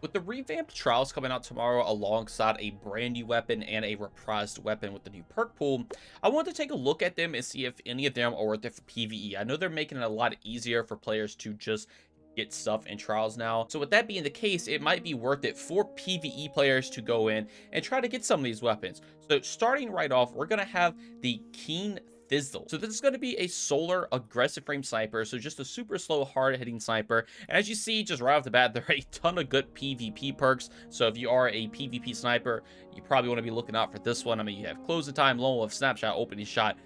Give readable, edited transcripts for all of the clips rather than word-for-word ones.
With the revamped trials coming out tomorrow alongside a brand new weapon and a reprised weapon with the new perk pool, I wanted to take a look at them and see if any of them are worth it for PvE. I know they're making it a lot easier for players to just get stuff in trials now. So with that being the case, it might be worth it for PvE players to go in and try to get some of these weapons. So starting right off, we're going to have the Keen Thistle. So this is going to be a solar aggressive frame sniper, so just a super slow, hard-hitting sniper. And as you see, just right off the bat, there are a ton of good PvP perks. So if you are a PvP sniper, you probably want to be looking out for this one. I mean, you have closing time, lone wolf, snapshot, opening shot.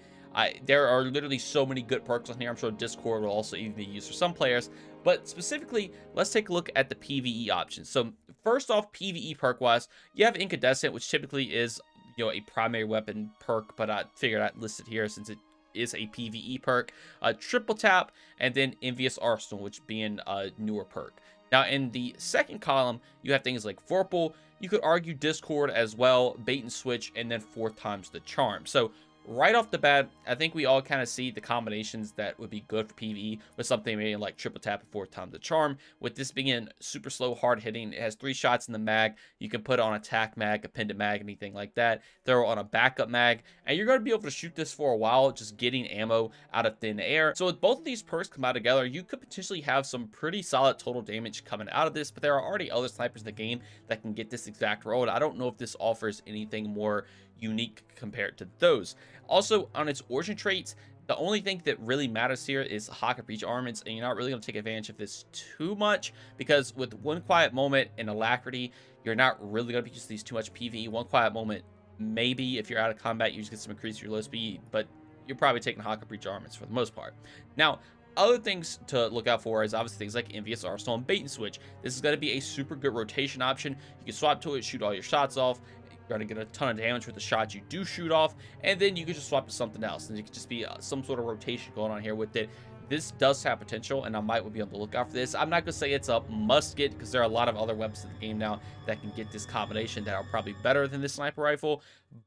There are literally so many good perks on here. I'm sure Discord will also even be used for some players. But specifically, let's take a look at the PvE options. So first off, PvE perk-wise, you have Incandescent, which typically is a primary weapon perk, but I figured I'd list it here since it is a PvE perk. Triple Tap, and then Envious Arsenal, which being a newer perk. Now, in the second column, you have things like Vorpal. You could argue Discord as well, Bait and Switch, and then 4x the Charm. So right off the bat, I think we all kind of see the combinations that would be good for PvE with something maybe like Triple Tap and 4x the Charm. With this being super slow, hard hitting, it has 3 shots in the mag. You can put on attack mag, appended mag, anything like that. Throw on a backup mag, and you're going to be able to shoot this for a while, just getting ammo out of thin air. So with both of these perks come out together, you could potentially have some pretty solid total damage coming out of this, but there are already other snipers in the game that can get this exact role. And I don't know if this offers anything more unique compared to those. Also, on its origin traits, the only thing that really matters here is Hawk Breach armaments, and you're not really going to take advantage of this too much because with One Quiet Moment and Alacrity, you're not really going to be using these too much PvE. One Quiet Moment, maybe if you're out of combat, you just get some increase your low speed, but you're probably taking Hawk Breach armaments for the most part. Now, other things to look out for is obviously things like Envious Arsenal and Bait and Switch. This is going to be a super good rotation option. You can swap to it, shoot all your shots off. You're going to get a ton of damage with the shots you do shoot off, and then you can just swap to something else, and it could just be some sort of rotation going on here with it. This does have potential, and I might be on the lookout for this. I'm not going to say it's a must get because there are a lot of other weapons in the game now that can get this combination that are probably better than this sniper rifle,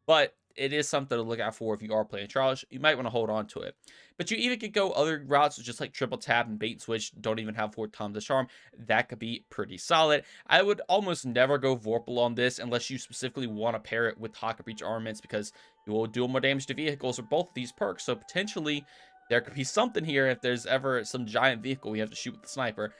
but it is something to look out for if you are playing trials. You might want to hold on to it. But you even could go other routes, just like Triple Tap and Bait and Switch. Don't even have 4x the Charm. That could be pretty solid. I would almost never go Vorpal on this unless you specifically want to pair it with Hawk Breach armaments because you will do more damage to vehicles with both of these perks. So potentially there could be something here if there's ever some giant vehicle we have to shoot with the sniper.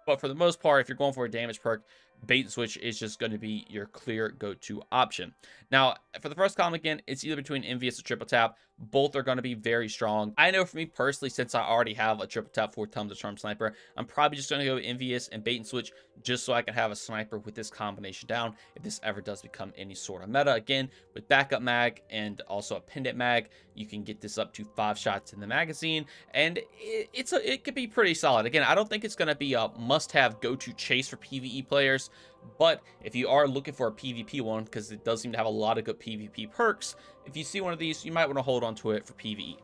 But for the most part, if you're going for a damage perk, Bait and Switch is just going to be your clear go-to option. Now, for the first column, again, it's either between Envious or Triple Tap. Both are going to be very strong. I know for me personally, since I already have a Triple Tap 4x the Charm sniper, I'm probably just going to go Envious and Bait and Switch just so I can have a sniper with this combination down if this ever does become any sort of meta. Again, with backup mag and also a pendant mag, you can get this up to 5 shots in the magazine, and it could be pretty solid. Again, I don't think it's going to be a must-have go-to chase for PvE players, but if you are looking for a PvP one, because it does seem to have a lot of good PvP perks, if you see one of these, you might want to hold on to it for PvE.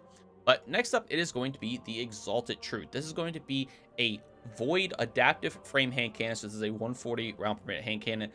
But next up, it is going to be the Exalted Truth. This is going to be a void adaptive frame hand cannon. So this is a 140 round per minute hand cannon.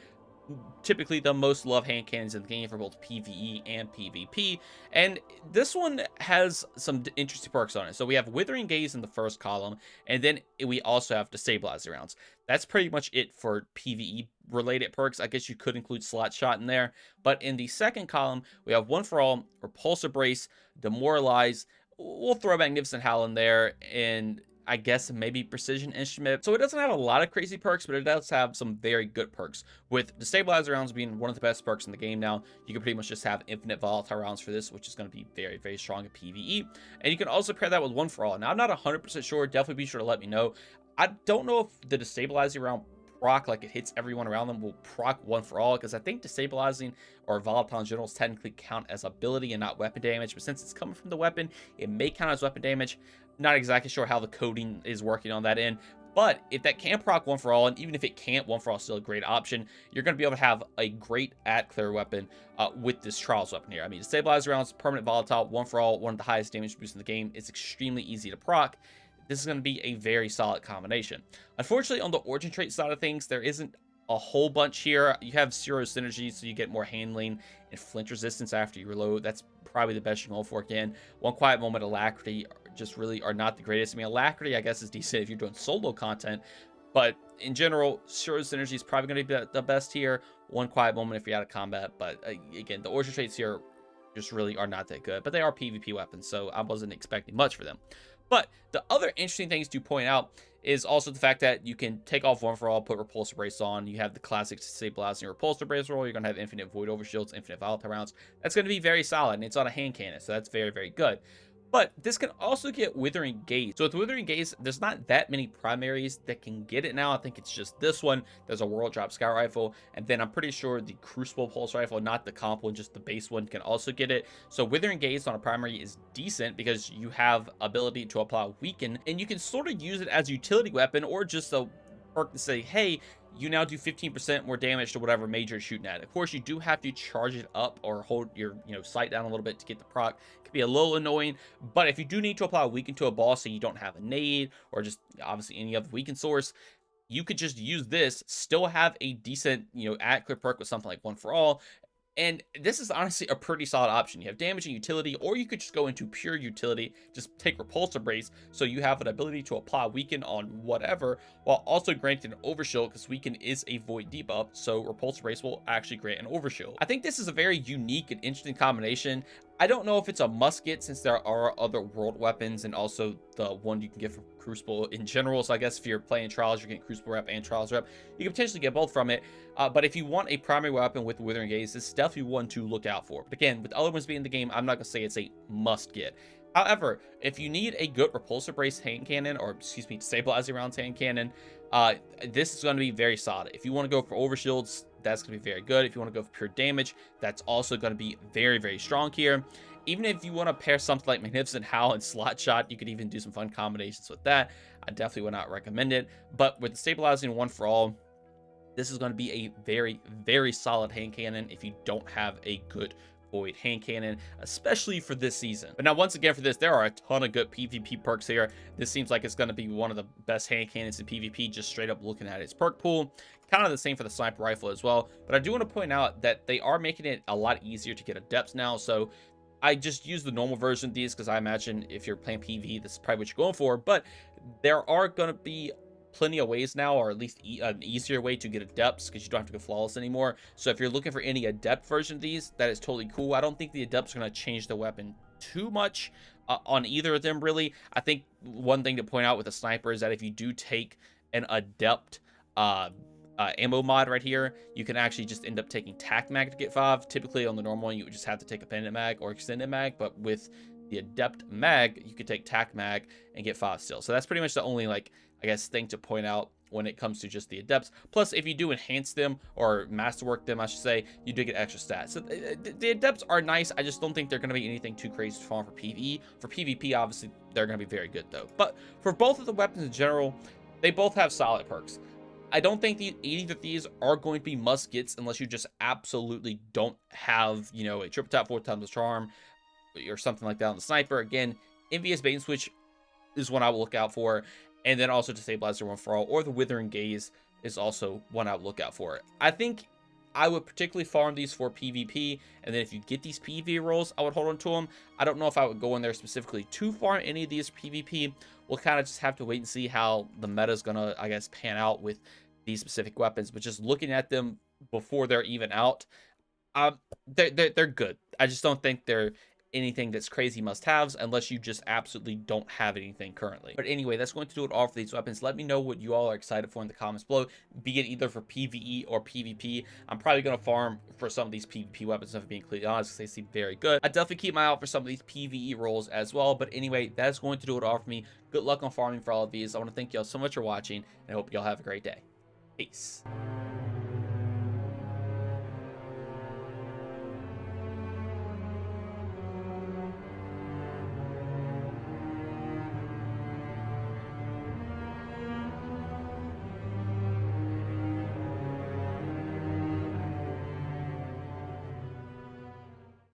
Typically the most loved hand cannons in the game for both PvE and PvP, and this one has some interesting perks on it. So we have Withering Gaze in the first column, and then we also have Destabilizing Rounds. That's pretty much it for PvE related perks. I guess you could include Slot Shot in there, but in the second column we have One for All, Repulsor Brace, Demoralize. We'll throw Magnificent Howl in there, and I guess maybe Precision Instrument. So it doesn't have a lot of crazy perks, but it does have some very good perks. With Destabilizer rounds being one of the best perks in the game now, you can pretty much just have infinite volatile rounds for this, which is going to be very, very strong in PvE. And you can also pair that with One for All. Now, I'm not 100% sure. Definitely be sure to let me know. I don't know if the Destabilizing round proc, like it hits everyone around them, will proc One for All, because I think Destabilizing or Volatile in general technically count as ability and not weapon damage, but since it's coming from the weapon, it may count as weapon damage. Not exactly sure how the coding is working on that end, but if that can proc One for All, and even if it can't, One for All is still a great option. You're going to be able to have a great clear weapon with this Trials weapon here. I mean, Destabilizer rounds, permanent volatile, One for All, one of the highest damage boosts in the game. It's extremely easy to proc. This is going to be a very solid combination. Unfortunately, on the origin trait side of things, there isn't a whole bunch here. You have zero synergy, so you get more handling and flinch resistance after you reload. That's probably the best you can go for. Again, One Quiet Moment, Alacrity just really are not the greatest. I mean, Alacrity, I guess, is decent if you're doing solo content, But in general, sure, synergy is probably going to be the best here. One quiet moment if you're out of combat. But again, the orchard traits here just really are not that good. But they are PvP weapons, so I wasn't expecting much for them. But the other interesting things to point out is also the fact that you can take off One for All, put Repulsor Brace on. You have the classic stabilizing Repulsor Brace roll. You're going to have infinite Void Overshields, infinite Volatile rounds. That's going to be very solid, and it's on a hand cannon, so that's very, very good. But this can also get Withering Gaze. So with Withering Gaze, there's not that many primaries that can get it now. I think it's just this one. There's a World Drop Scout Rifle. And then I'm pretty sure the Crucible Pulse Rifle, not the comp one, just the base one, can also get it. So Withering Gaze on a primary is decent because you have ability to apply Weaken. And you can sort of use it as a utility weapon or just a perk to say, hey, you now do 15% more damage to whatever mage you're shooting at. Of course, you do have to charge it up or hold your sight down a little bit to get the proc. It can be a little annoying, but if you do need to apply a weaken to a boss and you don't have a nade or just obviously any other weaken source, you could just use this, still have a decent, ad clip perk with something like One for All. And this is honestly a pretty solid option. You have damage and utility, or you could just go into pure utility, just take Repulsor Brace, so you have an ability to apply Weaken on whatever, while also granting an Overshield, because Weaken is a Void debuff, so Repulsor Brace will actually grant an Overshield. I think this is a very unique and interesting combination. I don't know if it's a must get since there are other world weapons and also the one you can get from Crucible in general. So I guess if you're playing Trials, you're getting Crucible rep and Trials rep. You can potentially get both from it. But if you want a primary weapon with Withering Gaze, this is definitely one to look out for. But again, with other ones being in the game, I'm not going to say it's a must get. However, if you need a good Repulsor Brace hand cannon, or excuse me, Stabilizing Rounds hand cannon, this is going to be very solid. If you want to go for Overshields, that's going to be very good. If you want to go for pure damage, that's also going to be very, very strong here. Even if you want to pair something like Magnificent Howl and Slot Shot, you could even do some fun combinations with that. I definitely would not recommend it. But with the Stabilizing One for All, this is going to be a very, very solid hand cannon if you don't have a good Void hand cannon, especially for this season. But now, once again, for this, there are a ton of good PvP perks here. This seems like it's going to be one of the best hand cannons in PvP, just straight up looking at its perk pool. Kind of the same for the sniper rifle as well. But I do want to point out that they are making it a lot easier to get Adepts now. So I just use the normal version of these because I imagine if you're playing PvE, this is probably what you're going for. But there are going to be plenty of ways now, or at least an easier way to get Adepts, because you don't have to go flawless anymore. So if you're looking for any Adept version of these, that is totally cool. I don't think the Adepts are going to change the weapon too much on either of them, really. I think one thing to point out with a sniper is that if you do take an Adept ammo mod right here, you can actually just end up taking Tac Mag to get 5. Typically on the normal one, you would just have to take a Pendant Mag or Extended Mag, but with the Adept Mag, you could take Tac Mag and get 5 still. So that's pretty much the only, I guess, thing to point out when it comes to just the Adepts. Plus, if you do enhance them, or masterwork them, I should say, you do get extra stats. So the Adepts are nice. I just don't think they're going to be anything too crazy to farm for PvE. For PvP, obviously, they're going to be very good, though. But for both of the weapons in general, they both have solid perks. I don't think either of these are going to be must-gets unless you just absolutely don't have, a triple tap, 4 times the charm, or something like that on the sniper. Again, Envious Bait and Switch is one I will look out for. And then also to Stabilize One for All, or the Withering Gaze is also one I would look out for. I think I would particularly farm these for PvP, and then if you get these PvE rolls, I would hold on to them. I don't know if I would go in there specifically to farm any of these PvP. We'll kind of just have to wait and see how the meta is going to, I guess, pan out with these specific weapons. But just looking at them before they're even out, they're good. I just don't think they're anything that's crazy must-haves unless you just absolutely don't have anything currently. But anyway, that's going to do it all for these weapons. Let me know what you all are excited for in the comments below, be it either for PvE or PvP. I'm probably going to farm for some of these PvP weapons, if I'm being completely honest, because they seem very good. I definitely keep my eye out for some of these PvE rolls as well. But anyway, that's going to do it all for me. Good luck on farming for all of these. I want to thank y'all so much for watching, and I hope y'all have a great day. Peace.